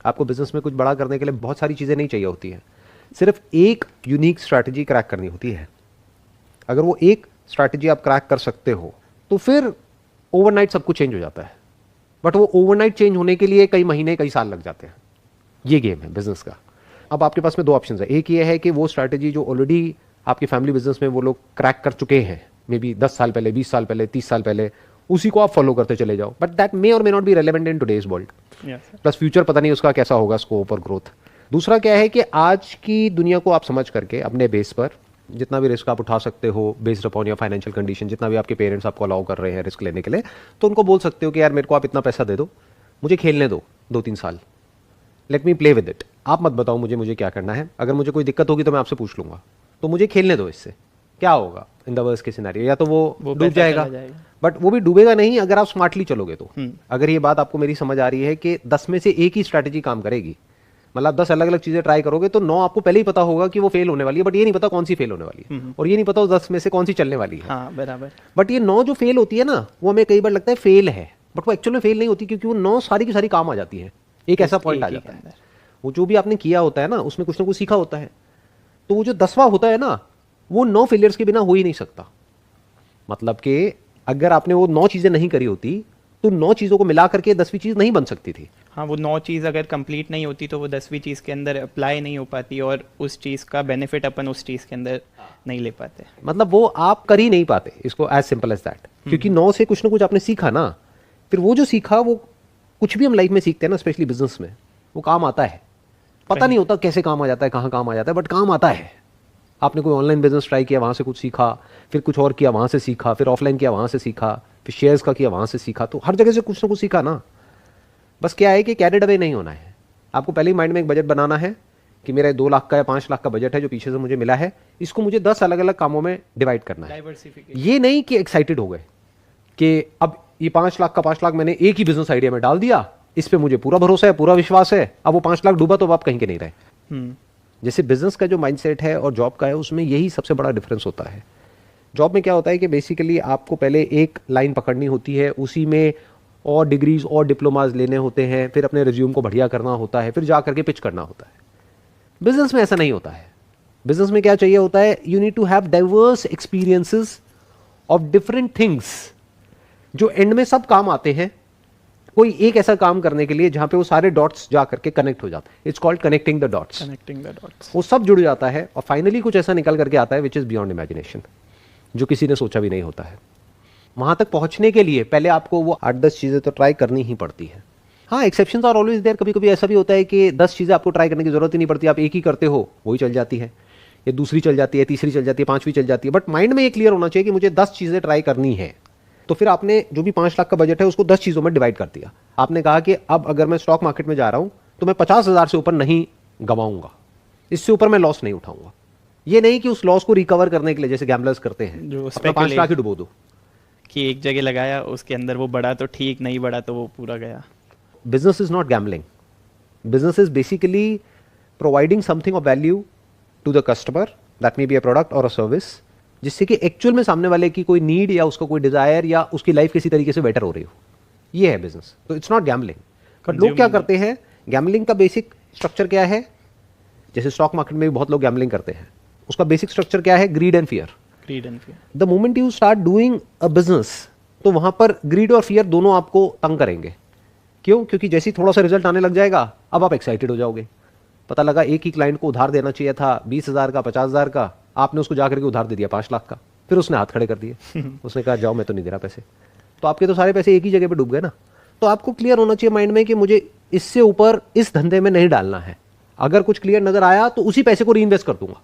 आपको बिजनेस में कुछ बड़ा करने के लिए बहुत सारी चीज़ें नहीं चाहिए होती हैं, सिर्फ एक यूनिक स्ट्रैटेजी क्रैक करनी होती है। अगर वो एक स्ट्रैटेजी आप क्रैक कर सकते हो तो फिर ओवरनाइट सब कुछ चेंज हो जाता है। बट वो ओवरनाइट चेंज होने के लिए कई महीने कई साल लग जाते हैं। ये गेम है बिजनेस का। अब आपके पास में दो ऑप्शन है। एक ये है कि वो स्ट्रैटेजी जो ऑलरेडी आपके फैमिली बिजनेस में वो लोग क्रैक कर चुके हैं, मे बी 10 साल पहले, 20 साल पहले, 30 साल पहले, उसी को आप फॉलो करते चले जाओ। बट दैट मे और may not be relevant in today's world. Plus future पता नहीं उसका कैसा होगा, स्कोप और ग्रोथ। दूसरा क्या है कि आज की दुनिया को आप समझ करके अपने बेस पर जितना भी रिस्क आप उठा सकते हो, based upon your financial condition, जितना भी आपके पेरेंट्स आपको अलाउ कर रहे हैं रिस्क लेने के लिए, तो उनको बोल सकते हो कि यार मेरे को आप इतना पैसा दे दो, मुझे खेलने दो 2-3 साल, let me play with it. आप मत बताओ मुझे क्या करना है। अगर मुझे कोई दिक्कत होगी तो मैं आपसे पूछ लूंगा, तो मुझे खेलने दो इससे। क्या होगा in the worst case scenario? या तो वो डूब जाएगा, बट वो भी डूबेगा नहीं अगर आप स्मार्टली चलोगे तो। अगर ये बात आपको मेरी समझ आ रही है कि 10 में से एक ही स्ट्रैटेजी काम करेगी, मतलब 10 अलग अलग चीजें ट्राई करोगे तो 9 आपको पहले ही पता होगा कि वो फेल होने वाली है, बट ये नहीं पता कौन सी फेल होने वाली है, और ये नहीं पता 10 में से कौन सी चलने वाली है। हाँ, बराबर। बट ये 9 जो फेल होती है ना, वो हमें कई बार लगता है फेल है, बट वो एक्चुअल में फेल नहीं होती, क्योंकि वो 9 सारी की सारी काम आ जाती है। एक ऐसा पॉइंट आ जाता है, वो जो भी आपने किया होता है ना, उसमें कुछ ना कुछ सीखा होता है। तो वो जो 10वां होता है ना, वो 9 फेलियर्स के बिना हो ही नहीं सकता। मतलब कि अगर आपने वो 9 चीजें नहीं करी होती तो 9 चीजों को मिला करके 10वीं चीज नहीं बन सकती थी। हाँ, वो 9 चीज़ अगर कंप्लीट नहीं होती तो वो 10वीं चीज़ के अंदर अप्लाई नहीं हो पाती, और उस चीज़ का बेनिफिट अपन उस चीज़ के अंदर नहीं ले पाते। मतलब वो आप कर ही नहीं पाते इसको, एज सिंपल एज दैट। क्योंकि 9 से कुछ ना कुछ आपने सीखा ना, फिर वो जो सीखा, वो कुछ भी हम लाइफ में सीखते हैं ना, स्पेशली बिजनेस में, वो काम आता है। पता नहीं होता कैसे काम आ जाता है, कहाँ काम आ जाता है, बट काम आता है। आपने कोई ऑनलाइन बिजनेस ट्राई किया, वहाँ से कुछ सीखा, फिर कुछ और किया, वहाँ से सीखा, फिर ऑफलाइन किया, वहाँ से सीखा, फिर शेयर्स का किया, वहाँ से सीखा। तो हर जगह से कुछ ना कुछ सीखा ना। बस क्या है कि कैरिड अवे नहीं होना है। आपको पहले ही माइंड में एक बजट बनाना है कि मेरा 2 लाख का या 5 लाख का बजट है जो पीछे से मुझे मिला है, इसको मुझे 10 अलग अलग कामों में डिवाइड करना है। ये नहीं कि एक्साइटेड हो गए कि अब ये 5 लाख का 5 लाख मैंने एक ही बिजनेस आइडिया में डाल दिया, इस पे मुझे पूरा भरोसा है, पूरा विश्वास है, अब वो 5 लाख डूबा तो आप कहीं के नहीं रहे। जैसे बिजनेस का जो माइंडसेट है और जॉब का है, उसमें यही सबसे बड़ा डिफरेंस होता है। जॉब में क्या होता है कि बेसिकली आपको पहले एक लाइन पकड़नी होती है, उसी में और डिग्रीज और डिप्लोमाज लेने होते हैं, फिर अपने रिज्यूम को बढ़िया करना होता है, फिर जा करके पिच करना होता है। बिजनेस में ऐसा नहीं होता है। बिजनेस में क्या चाहिए होता है, you need to have diverse experiences of different things, जो एंड में सब काम आते हैं। कोई एक ऐसा काम करने के लिए जहां पे वो सारे डॉट्स जा करके कनेक्ट हो जाते हैं। It's called connecting the dots. वो सब जुड़ जाता है और फाइनली कुछ ऐसा निकल करके आता है विच इज बियॉन्ड इमेजिनेशन, जो किसी ने सोचा भी नहीं होता है। वहां तक पहुंचने के लिए पहले आपको वो 8-10 चीजें तो ट्राई करनी ही पड़ती है। हाँ, एक्सेप्शंस आर ऑलवेज देयर। कभी कभी ऐसा भी होता है कि 10 चीजें आपको ट्राई करने की जरूरत ही नहीं पड़ती, आप एक ही करते हो, वही चल जाती है, ये दूसरी चल जाती है, तीसरी चल जाती है, 5वीं चल जाती है। बट माइंड में ये क्लियर होना चाहिए कि मुझे 10 चीजें ट्राई करनी है। तो फिर आपने जो भी 5 लाख का बजट है उसको 10 चीजों में डिवाइड कर दिया। आपने कहा कि अब अगर मैं स्टॉक मार्केट में जा रहा हूं तो मैं 50,000 से ऊपर नहीं गंवाऊंगा, इससे ऊपर मैं लॉस नहीं उठाऊंगा। ये नहीं कि उस लॉस को रिकवर करने के लिए जैसे गैम्बलर्स करते हैं, जो 5 लाख ही डुबो दो, कि एक जगह लगाया, उसके अंदर वो बढ़ा तो ठीक, नहीं बढ़ा तो वो पूरा गया। Business is not gambling. Business is basically providing something of value to the customer, that may be a product और अ सर्विस, जिससे कि एक्चुअल में सामने वाले की कोई नीड या उसका कोई डिजायर या उसकी लाइफ किसी तरीके से बेटर हो रही हो। ये है बिजनेस। तो इट्स नॉट गैम्बलिंग। बट लोग क्या करते हैं, गैम्बलिंग का बेसिक स्ट्रक्चर क्या है? जैसे स्टॉक मार्केट में भी बहुत लोग गैम्बलिंग करते हैं, उसका बेसिक स्ट्रक्चर क्या है? Grid and fear. The moment you start doing a business, तो वहां पर ग्रीड और फियर दोनों आपको तंग करेंगे। क्यों? क्योंकि जैसे ही थोड़ा सा रिजल्ट आने लग जाएगा, अब आप एक्साइटेड हो जाओगे। पता लगा एक ही क्लाइंट को उधार देना चाहिए था 20,000 का, 50,000 का, आपने उसको जाकर के उधार दे दिया 5 लाख का। फिर उसने हाथ खड़े कर दिए उसने कहा जाओ, मैं तो नहीं दे रहा पैसे। तो आपके तो सारे पैसे एक ही जगह पे डूब गए ना। तो आपको क्लियर होना चाहिए माइंड में कि मुझे इससे ऊपर इस धंधे में नहीं डालना है। अगर कुछ क्लियर नजर आया तो उसी पैसे को री इन्वेस्ट कर दूंगा,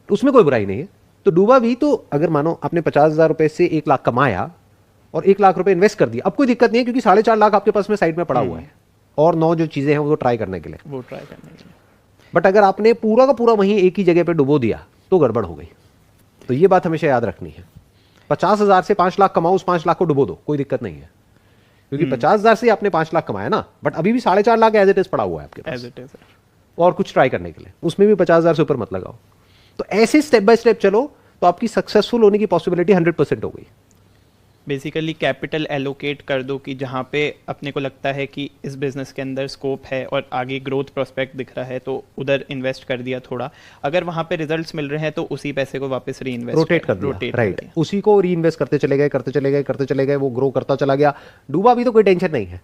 तो उसमें कोई बुराई नहीं है। तो डूबा भी तो अगर मानो आपने 50,000 रुपए से 1 लाख कमाया और 1 लाख रुपए इन्वेस्ट कर दिया, अब कोई दिक्कत नहीं है, क्योंकि 4.5 लाख आपके पास में साइड में पड़ा हुआ है और 9 जो चीजें हैं वो ट्राई करने के लिए। बट अगर आपने पूरा का पूरा वहीं एक ही जगह पे डुबो दिया तो गड़बड़ हो गई। तो ये बात हमेशा याद रखनी है। 50,000 से 5 लाख कमाओ, उस 5 लाख को डुबो दो, कोई दिक्कत नहीं है, क्योंकि 50,000 से आपने 5 लाख कमाया ना, बट अभी भी 4.5 लाख एज इट इज पड़ा हुआ है आपके पास और कुछ ट्राई करने के लिए, उसमें भी 50,000 से ऊपर मत लगाओ। तो ऐसे स्टेप बाय स्टेप चलो तो आपकी सक्सेसफुल होने की पॉसिबिलिटी 100% हो गई। बेसिकली कैपिटल एलोकेट कर दो कि जहाँ पे अपने को लगता है कि इस बिजनेस के अंदर स्कोप है और आगे ग्रोथ प्रोस्पेक्ट दिख रहा है तो उधर इन्वेस्ट कर दिया थोड़ा, अगर वहाँ पे रिजल्ट्स मिल रहे हैं तो उसी पैसे को वापस री इन्वेस्ट रोटेट कर दिया, राइट, उसी को री इन्वेस्ट करते चले गए करते चले गए करते चले गए, वो ग्रो करता चला गया। डूबा भी तो कोई टेंशन नहीं है,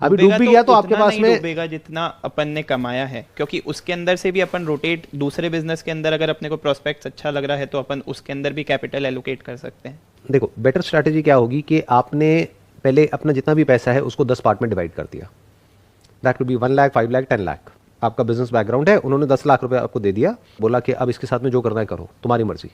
अभी डूब भी गया तो आपके पास में डूबेगा जितना अपन ने कमाया है, क्योंकि उसके अंदर से भी अपन रोटेट दूसरे बिजनेस के अंदर अगर अपने को प्रोस्पेक्ट्स अच्छा लग रहा है तो अपन उसके अंदर भी कैपिटल एलोकेट कर सकते हैं। देखो बेटर स्ट्रैटेजी क्या होगी कि आपने पहले अपना जितना भी पैसा है उसको 10 पार्ट में डिवाइड कर दिया। That will be 1 lakh 5 lakh 10 lakh. आपका बिजनेस बैकग्राउंड है, उन्होंने 10 लाख रुपए आपको दे दिया, बोला कि अब इसके साथ में जो करना है करो, तुम्हारी मर्जी।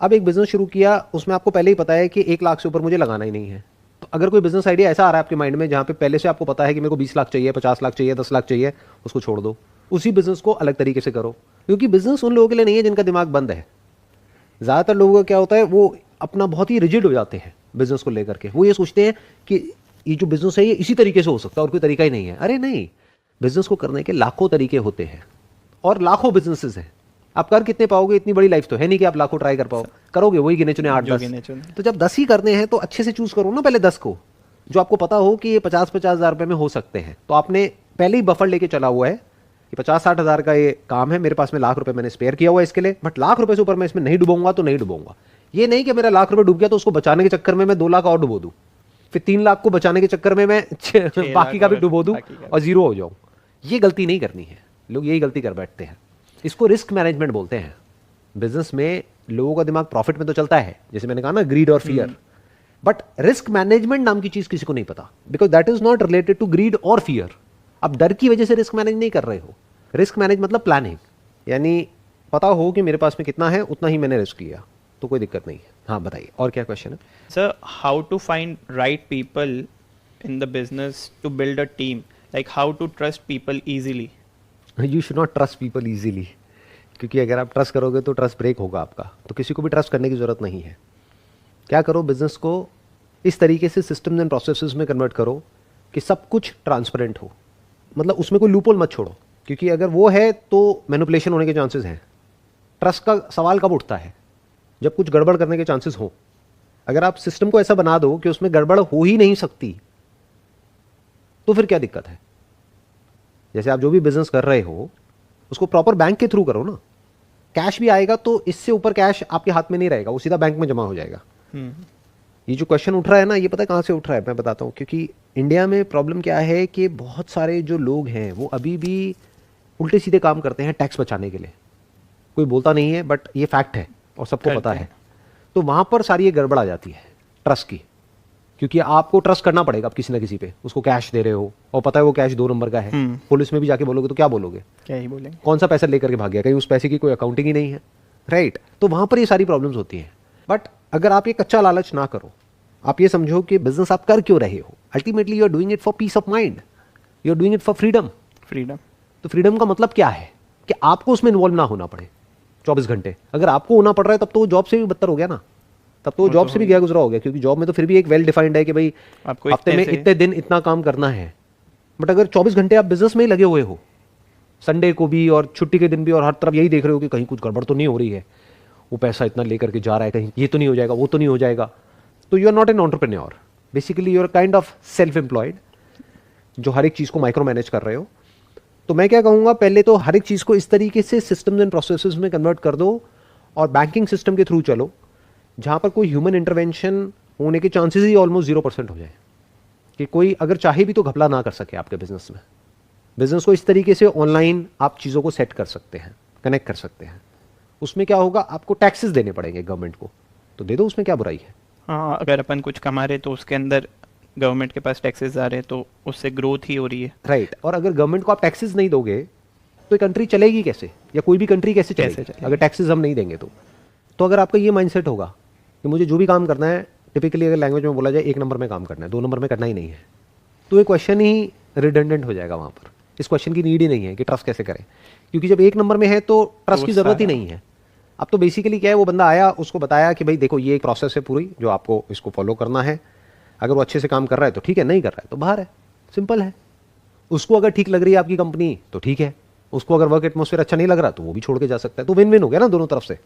अब एक बिजनेस शुरू किया, उसमें आपको पहले ही पता है कि 1 लाख से ऊपर मुझे लगाना ही नहीं है। तो अगर कोई बिजनेस आइडिया ऐसा आ रहा है आपके माइंड में जहाँ पे पहले से आपको पता है कि मेरे को 20 लाख चाहिए, 50 लाख चाहिए, 10 लाख चाहिए, उसको छोड़ दो, उसी बिजनेस को अलग तरीके से करो। क्योंकि बिजनेस उन लोगों के लिए नहीं है जिनका दिमाग बंद है। ज़्यादातर लोगों का क्या होता है, वो अपना बहुत ही रिजिड हो जाते हैं बिजनेस को लेकर के। वो ये सोचते हैं कि ये जो बिजनेस है ये इसी तरीके से हो सकता है और कोई तरीका ही नहीं है। अरे नहीं, बिजनेस को करने के लाखों तरीके होते हैं और लाखों बिजनेसेस हैं। आप कर कितने पाओगे, इतनी बड़ी लाइफ तो है नहीं कि आप लाखों ट्राई कर पाओ, करोगे वही गिने चुने 8-10। तो जब 10 ही करने हैं तो अच्छे से चूज करो ना पहले 10 को, जो आपको पता हो कि ये 50-50 हज़ार रुपये में हो सकते हैं। तो आपने पहले ही बफर लेके चला हुआ है कि 50-60 हज़ार का ये काम है, मेरे पास में लाख रुपए मैंने स्पेयर किया हुआ है इसके लिए, बट लाख रुपए से ऊपर मैं इसमें नहीं डूबूंगा तो नहीं डूबूंगा। ये नहीं कि मेरा लाख रुपए डूब गया तो उसको बचाने के चक्कर में मैं 2 लाख और डुबो दूं, फिर 3 लाख को बचाने के चक्कर में मैं बाकी का भी डुबो दूं और जीरो हो जाऊं। ये गलती नहीं करनी है, लोग यही गलती कर बैठते हैं। इसको रिस्क मैनेजमेंट बोलते हैं। बिजनेस में लोगों का दिमाग प्रॉफिट में तो चलता है, जैसे मैंने कहा ना, ग्रीड और फियर, बट रिस्क मैनेजमेंट नाम की चीज किसी को नहीं पता, because that is not related to greed और फियर। आप डर की वजह से रिस्क मैनेज नहीं कर रहे हो। रिस्क मैनेज मतलब प्लानिंग, यानी पता हो कि मेरे पास में कितना है उतना ही मैंने रिस्क लिया, तो कोई दिक्कत नहीं है। हाँ बताइए, और क्या क्वेश्चन है? Sir, how to find right people in the business to build a team, like how to trust people easily? You should not trust people easily, क्योंकि अगर आप ट्रस्ट करोगे तो ट्रस्ट ब्रेक होगा आपका। तो किसी को भी ट्रस्ट करने की जरूरत नहीं है। क्या करो, बिजनेस को इस तरीके से सिस्टम्स एंड प्रोसेसेस में कन्वर्ट करो कि सब कुछ ट्रांसपेरेंट हो, मतलब उसमें कोई लूपहोल मत छोड़ो, क्योंकि अगर वो है तो मैनिपुलेशन होने के चांसेस हैं। ट्रस्ट का सवाल कब उठता है? जब कुछ गड़बड़ करने के चांसेस हो। अगर आप सिस्टम को ऐसा बना दो कि उसमें गड़बड़ हो ही नहीं सकती, तो फिर क्या दिक्कत है? जैसे आप जो भी बिजनेस कर रहे हो उसको प्रॉपर बैंक के थ्रू करो ना। कैश भी आएगा तो इससे ऊपर कैश आपके हाथ में नहीं रहेगा, वो सीधा बैंक में जमा हो जाएगा। ये जो क्वेश्चन उठ रहा है ना, ये पता है कहाँ से उठ रहा है? मैं बताता हूँ। क्योंकि इंडिया में प्रॉब्लम क्या है कि बहुत सारे जो लोग हैं वो अभी भी उल्टे सीधे काम करते हैं टैक्स बचाने के लिए। कोई बोलता नहीं है, बट ये फैक्ट है और सबको पता है। तो वहां पर सारी ये गड़बड़ आ जाती है ट्रस्ट की, क्योंकि आपको ट्रस्ट करना पड़ेगा। आप किसी ना किसी पे उसको कैश दे रहे हो और पता है वो कैश 2 नंबर का है, पुलिस में भी जाके बोलोगे तो क्या बोलोगे? क्या ही बोलेंगे? कौन सा पैसा लेकर के भाग गया? कहीं उस पैसे की कोई अकाउंटिंग ही नहीं है, राइट? तो वहां पर ये सारी प्रॉब्लम्स होती हैं। बट अगर आप ये कच्चा लालच ना करो, आप ये समझो कि बिजनेस आप कर क्यों रहे हो, ultimately you are doing it for peace of mind, you are doing it for freedom. तो फ्रीडम का मतलब क्या है? कि आपको उसमें इन्वॉल्व ना होना पड़े 24 घंटे। अगर आपको होना पड़ रहा है तब तो वो जॉब से भी बदतर हो गया ना, तब तो वो जॉब से भी गया गुजरा हो गया। क्योंकि जॉब में तो फिर भी एक वेल डिफाइंड है कि भाई आपको हफ्ते में इतने दिन इतना काम करना है। बट अगर 24 घंटे आप बिजनेस में ही लगे हुए हो, संडे को भी और छुट्टी के दिन भी, और हर तरफ यही देख रहे हो कि कहीं कुछ गड़बड़ तो नहीं हो रही है, वो पैसा इतना लेकर के जा रहा है, कहीं ये तो नहीं हो जाएगा, वो तो नहीं हो जाएगा, तो you are not an entrepreneur. Basically you are kind of self employed, जो हर एक चीज़ को माइक्रो मैनेज कर रहे हो। तो मैं क्या कहूँगा, पहले तो हर एक चीज़ को इस तरीके से सिस्टम्स एंड प्रोसेसेस में कन्वर्ट कर दो और बैंकिंग सिस्टम के थ्रू चलो, जहाँ पर कोई ह्यूमन इंटरवेंशन होने के चांसेस ही ऑलमोस्ट 0% हो जाए, कि कोई अगर चाहे भी तो घपला ना कर सके आपके बिजनेस में। बिजनेस को इस तरीके से ऑनलाइन आप चीज़ों को सेट कर सकते हैं, कनेक्ट कर सकते हैं। उसमें क्या होगा, आपको टैक्सेस देने पड़ेंगे गवर्नमेंट को, तो दे दो, उसमें क्या बुराई है? हाँ, अगर अपन कुछ कमा रहे तो उसके अंदर गवर्नमेंट के पास टैक्सेस आ रहे हैं तो उससे ग्रोथ ही हो रही है, राइट। और अगर गवर्नमेंट को आप टैक्सेस नहीं दोगे तो कंट्री चलेगी कैसे, या कोई भी कंट्री कैसे चलेगी अगर टैक्सेस हम नहीं देंगे तो अगर आपका ये माइंडसेट होगा कि मुझे जो भी काम करना है, टिपिकली अगर लैंग्वेज में बोला जाए, 1 नंबर में काम करना है, 2 नंबर में करना ही नहीं है, तो ये क्वेश्चन ही रिडंडेंट हो जाएगा वहाँ पर। इस क्वेश्चन की नीड ही नहीं है कि ट्रस्ट कैसे करें, क्योंकि जब 1 नंबर में है तो ट्रस्ट की ज़रूरत ही नहीं है। अब तो बेसिकली क्या है, वो बंदा आया, उसको बताया कि भाई देखो ये एक प्रोसेस है पूरी जो आपको इसको फॉलो करना है, अगर वो अच्छे से काम कर रहा है तो ठीक है, नहीं कर रहा है तो बाहर है, सिंपल है। उसको अगर ठीक लग रही है आपकी कंपनी तो ठीक है, उसको अगर वर्क एटमॉस्फेयर अच्छा नहीं लग रहा तो वो भी छोड़ के जा सकता है। तो विन विन हो गया ना दोनों तरफ से।